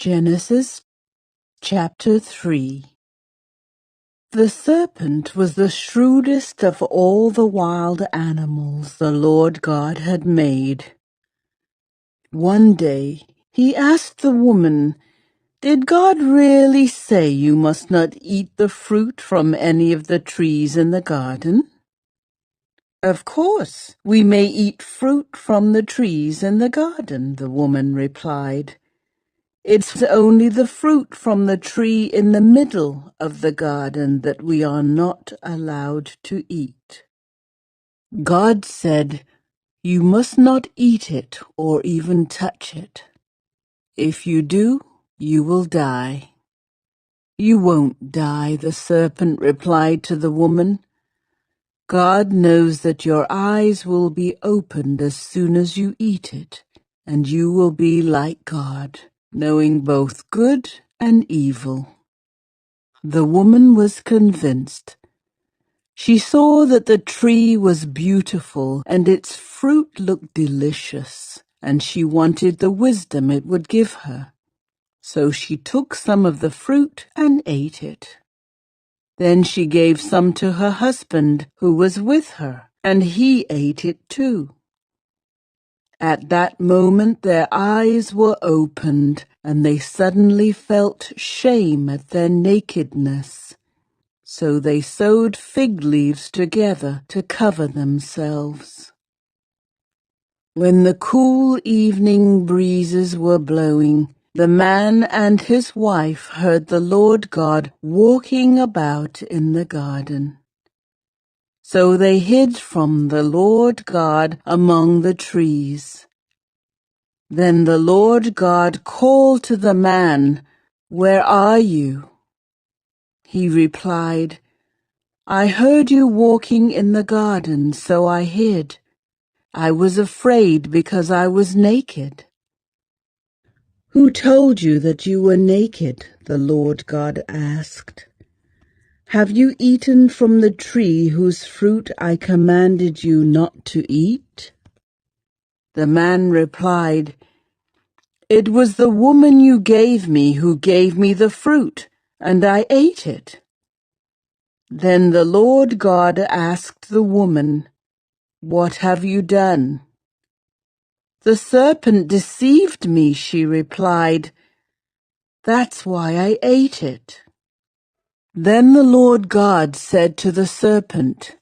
Genesis chapter 3. The serpent was the shrewdest of all the wild animals the Lord God had made. One day he asked the woman, "Did God really say you must not eat the fruit from any of the trees in the garden?" "Of course, we may eat fruit from the trees in the garden," the woman replied. "It's only the fruit from the tree in the middle of the garden that we are not allowed to eat. God said, you must not eat it or even touch it. If you do, you will die." "You won't die," the serpent replied to the woman. "God knows that your eyes will be opened as soon as you eat it, and you will be like God, knowing both good and evil." The woman was convinced. She saw that the tree was beautiful and its fruit looked delicious, and she wanted the wisdom it would give her. So she took some of the fruit and ate it. Then she gave some to her husband, who was with her, and he ate it too. At that moment their eyes were opened, and they suddenly felt shame at their nakedness. So they sewed fig leaves together to cover themselves. When the cool evening breezes were blowing, the man and his wife heard the Lord God walking about in the garden. So they hid from the Lord God among the trees. Then the Lord God called to the man, "Where are you?" He replied, "I heard you walking in the garden, so I hid. I was afraid because I was naked." "Who told you that you were naked?" the Lord God asked. "Have you eaten from the tree whose fruit I commanded you not to eat?" The man replied, "It was the woman you gave me who gave me the fruit, and I ate it." Then the Lord God asked the woman, "What have you done?" "The serpent deceived me," she replied. "That's why I ate it." Then the Lord God said to the serpent,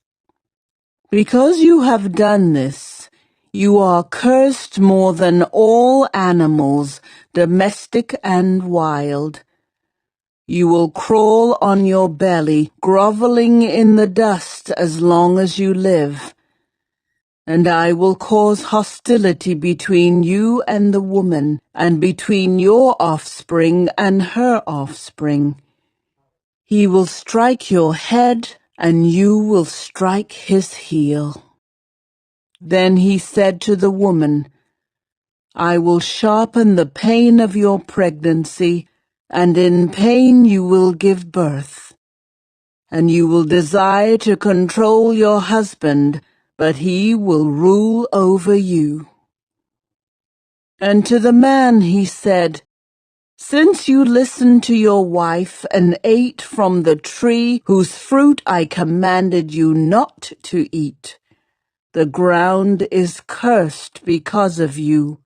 "Because you have done this, you are cursed more than all animals, domestic and wild. You will crawl on your belly, groveling in the dust as long as you live. And I will cause hostility between you and the woman, and between your offspring and her offspring. He will strike your head, and you will strike his heel." Then he said to the woman, "I will sharpen the pain of your pregnancy, and in pain you will give birth. And you will desire to control your husband, but he will rule over you." And to the man he said, "Since you listened to your wife and ate from the tree whose fruit I commanded you not to eat, the ground is cursed because of you.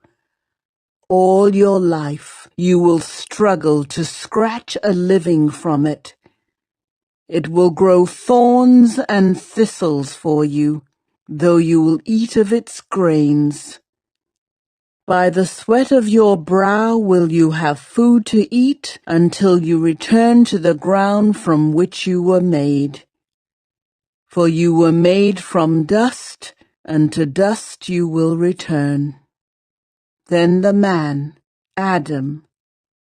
All your life you will struggle to scratch a living from it. It will grow thorns and thistles for you, though you will eat of its grains. By the sweat of your brow will you have food to eat until you return to the ground from which you were made. For you were made from dust, and to dust you will return." Then the man, Adam,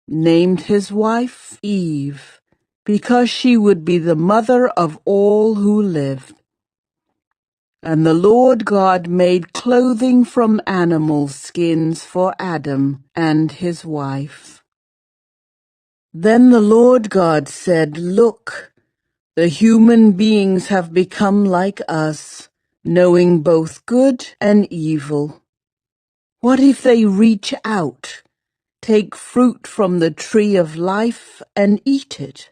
named his wife Eve, because she would be the mother of all who lived. And the Lord God made clothing from animal skins for Adam and his wife. Then the Lord God said, "Look, the human beings have become like us, knowing both good and evil. What if they reach out take fruit from the tree of life and eat it.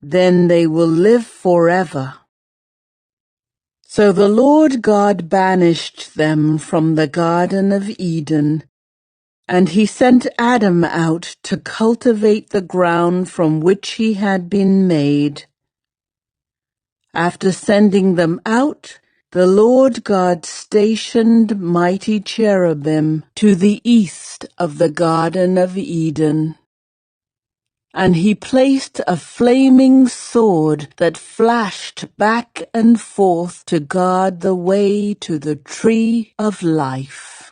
Then they will live forever." So the Lord God banished them from the Garden of Eden, and he sent Adam out to cultivate the ground from which he had been made. After sending them out, the Lord God stationed mighty cherubim to the east of the Garden of Eden. And he placed a flaming sword that flashed back and forth to guard the way to the tree of life.